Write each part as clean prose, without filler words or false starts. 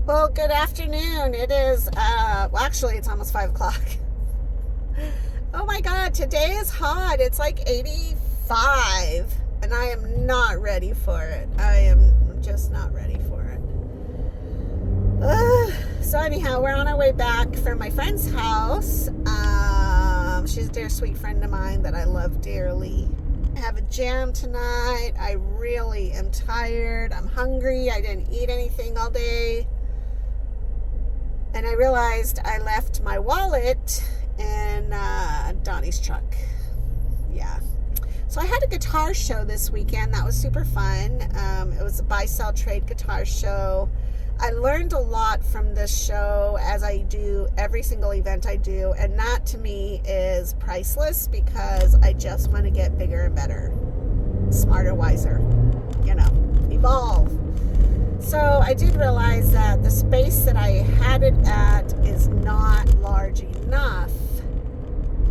Well, good afternoon. It is, actually, it's almost 5 o'clock. Oh my God, today is hot. It's like 85, and I am not ready for it. I am just not ready for it. So anyhow, we're on our way back from my friend's house. She's a dear, sweet friend of mine that I love dearly. I have a jam tonight. I really am tired. I'm hungry. I didn't eat anything all day. And I realized I left my wallet in Donnie's truck. Yeah. So I had a guitar show this weekend. That was super fun. It was a buy-sell trade guitar show. I learned a lot from this show, as I do every single event I do. And that to me is priceless, because I just want to get bigger and better, smarter, wiser, evolve. So I did realize that the space that I had it at is not large enough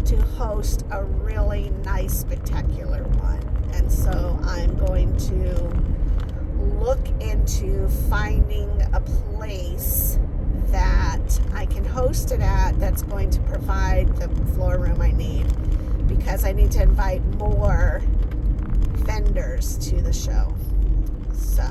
to host a really nice, spectacular one. And so I'm going to look into finding a place that I can host it at that's going to provide the floor room I need, because I need to invite more vendors to the show. So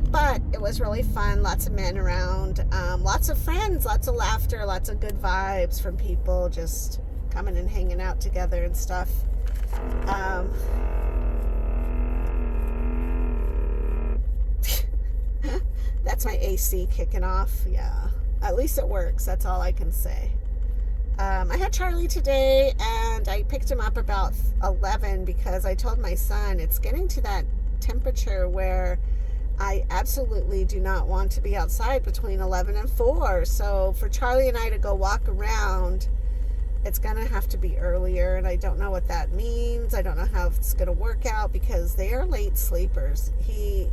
but it was really fun. Lots of men around, lots of friends, lots of laughter, lots of good vibes from people just coming and hanging out together and stuff. That's my AC kicking off. Yeah, at least it works. That's all I can say. I had Charlie today, and I picked him up about 11 because I told my son it's getting to that temperature where I absolutely do not want to be outside between 11 and 4. So for Charlie and I to go walk around, it's going to have to be earlier. And I don't know what that means. I don't know how it's going to work out, because they are late sleepers. He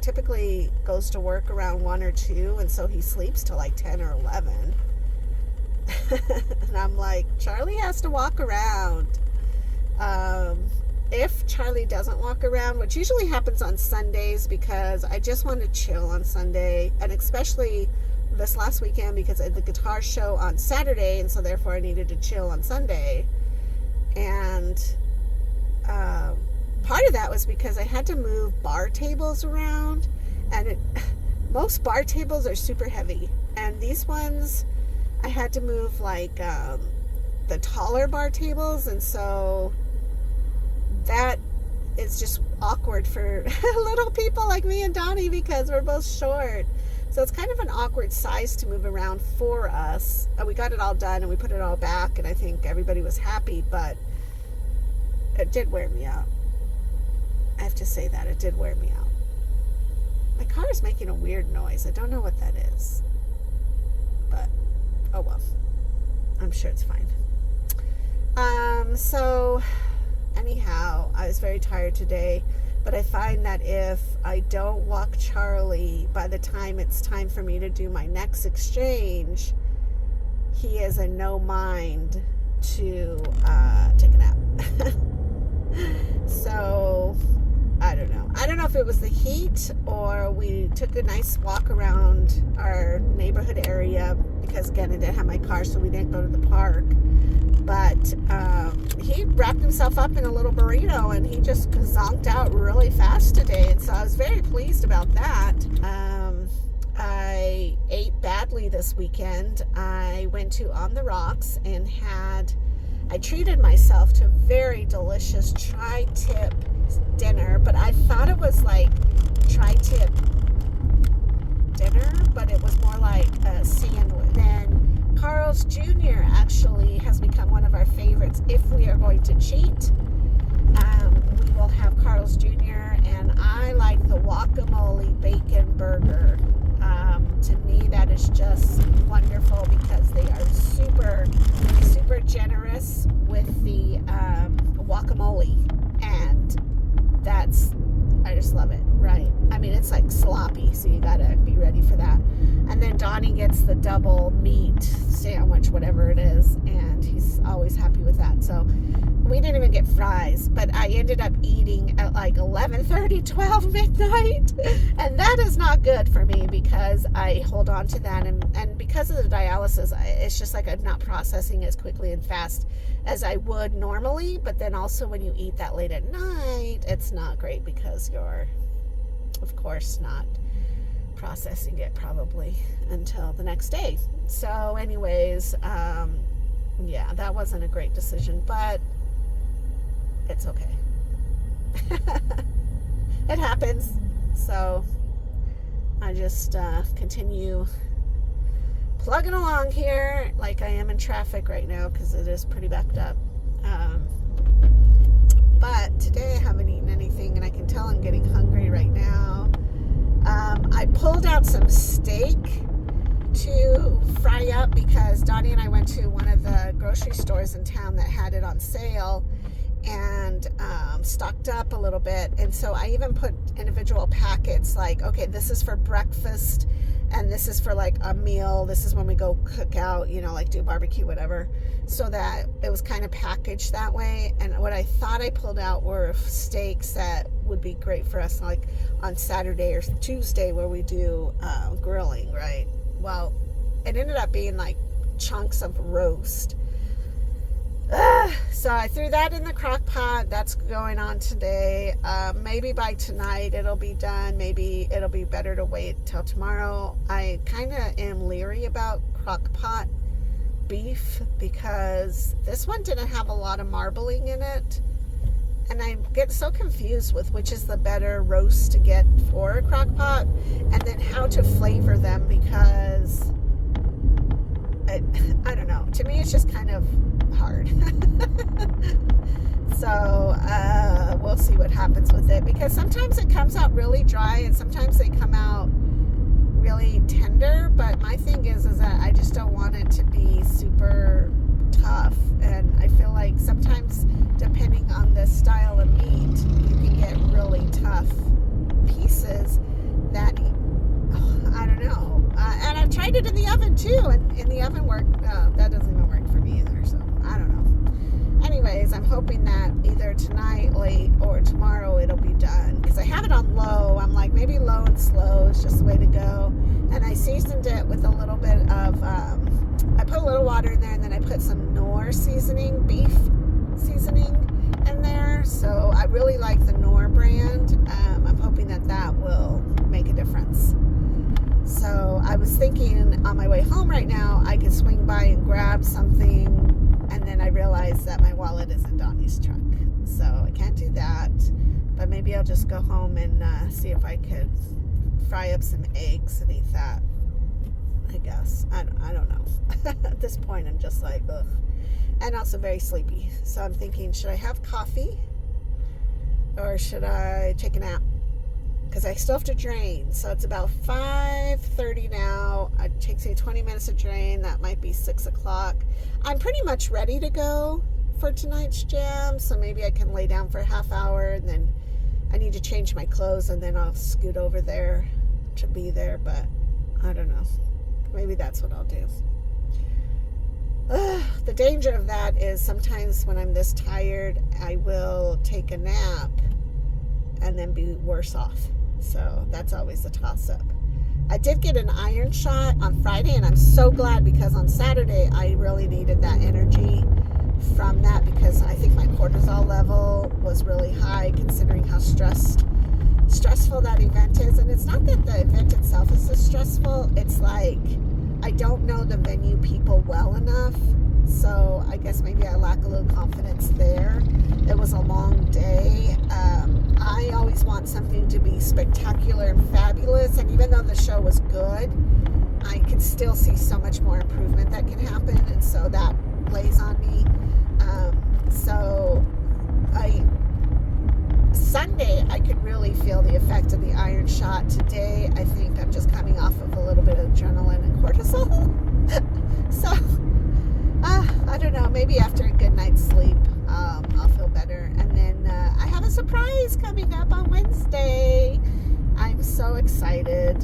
typically goes to work around 1 or 2. And so he sleeps till like 10 or 11. And I'm like, Charlie has to walk around. If Charlie doesn't walk around, which usually happens on Sundays, because I just want to chill on Sunday, and especially this last weekend because I had the guitar show on Saturday, and so therefore I needed to chill on Sunday. And part of that was because I had to move bar tables around, and most bar tables are super heavy, and these ones I had to move like the taller bar tables, and so that is just awkward for little people like me and Donnie, because we're both short. So it's kind of an awkward size to move around for us. We got it all done and we put it all back, and I think everybody was happy, but it did wear me out. I have to say that it did wear me out. My car is making a weird noise. I don't know what that is, but oh well, I'm sure it's fine. So anyhow, I was very tired today, but I find that if I don't walk Charlie by the time it's time for me to do my next exchange, he is in no mind to take a nap. So I don't know. I don't know if it was the heat or we took a nice walk around our neighborhood area, because again, I didn't have my car, so we didn't go to the park. But he wrapped himself up in a little burrito, and he just zonked out really fast today. And so I was very pleased about that. I ate badly this weekend. I went to On the Rocks and I treated myself to a very delicious tri-tip dinner, but I thought it was like tri-tip dinner, but it was more like a sandwich. Then Carl's Jr. actually has become one of our favorites. If we are going to cheat, we will have Carl's Jr. And I like the guacamole bacon burger. To me, that is just wonderful, because they are super, super generous with the guacamole, and I just love it. Right? I mean, it's like like sloppy, so you gotta be ready for that. And then Donnie gets the double meat sandwich, whatever it is, and he's always happy with that. So we didn't even get fries, but I ended up eating at like 11:30, 12 midnight, and that is not good for me because I hold on to that, and because of the dialysis, it's just like I'm not processing as quickly and fast as I would normally. But then also when you eat that late at night, it's not great because you're, of course, not processing it probably until the next day. So anyways, yeah, that wasn't a great decision, but it's okay. It happens. So I just continue plugging along here like I am in traffic right now because it is pretty backed up. But today I haven't eaten anything, and I can tell I'm getting hungry right now. I pulled out some steak to fry up because Donnie and I went to one of the grocery stores in town that had it on sale, and stocked up a little bit. And so I even put individual packets like, okay, this is for breakfast, and this is for like a meal, this is when we go cook out, you know, like do barbecue, whatever, so that it was kind of packaged that way. And what I thought I pulled out were steaks that would be great for us like on Saturday or Tuesday where we do grilling, right? Well, it ended up being like chunks of roast. So I threw that in the crock pot. That's going on today. Maybe by tonight it'll be done. Maybe it'll be better to wait till tomorrow. I kind of am leery about crock pot beef because this one didn't have a lot of marbling in it. And I get so confused with which is the better roast to get for a crock pot, and then how to flavor them because I don't know. To me, it's just kind of hard. So we'll see what happens with it, because sometimes it comes out really dry and sometimes they come out really tender. But my thing is that I just don't want it to be super tough, and I feel like sometimes depending on the style of meat you can get really tough pieces that I don't know. And I've tried it in the oven too, and in the oven worked. That doesn't even work for me either, so I don't know. Anyways, I'm hoping that either tonight late or tomorrow it'll be done, because I have it on low. I'm like, maybe low and slow is just the way to go. And I seasoned it with a little bit of I put a little water in there, and then I put some Knorr seasoning, beef seasoning in there. So I really like the Knorr brand. I'm hoping that will make a difference. So I was thinking on my way home right now, I could swing by and grab something, and then I realized that my wallet is in Donnie's truck. So I can't do that, but maybe I'll just go home and see if I could fry up some eggs and eat that, I guess. I don't know. At this point, I'm just like, ugh. And also very sleepy. So I'm thinking, should I have coffee or should I take a nap? Because I still have to drain. So it's about 5:30 now. It takes me 20 minutes to drain. That might be 6 o'clock. I'm pretty much ready to go for tonight's jam. So maybe I can lay down for a half hour, and then I need to change my clothes, and then I'll scoot over there to be there. But I don't know. Maybe that's what I'll do. The danger of that is sometimes when I'm this tired, I will take a nap and then be worse off. So that's always a toss-up. I did get an iron shot on Friday, and I'm so glad, because on Saturday I really needed that energy from that, because I think my cortisol level was really high considering how stressful that event is. And it's not that the event itself is so stressful, it's like I don't know the venue people well enough. So I guess maybe I lack a little confidence there. It was a long day. I always want something to be spectacular and fabulous, and even though the show was good, I can still see so much more improvement that can happen, and so that lays on me. Sunday I could really feel the effect of the iron shot. Today I think I'm just coming off of a little bit of adrenaline and cortisol. So I don't know, maybe after a good night's sleep I'll feel better. And then I have a surprise coming up on Wednesday. I'm I'm so excited.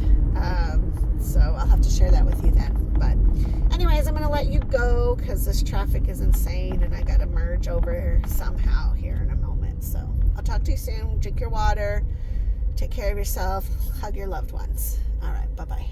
So I'll have to share that with you then. But anyways, I'm going to let you go because this traffic is insane and I got to merge over somehow here in a moment. So I'll talk to you soon. Drink your water. Take care of yourself. Hug your loved ones. All right. Bye-bye.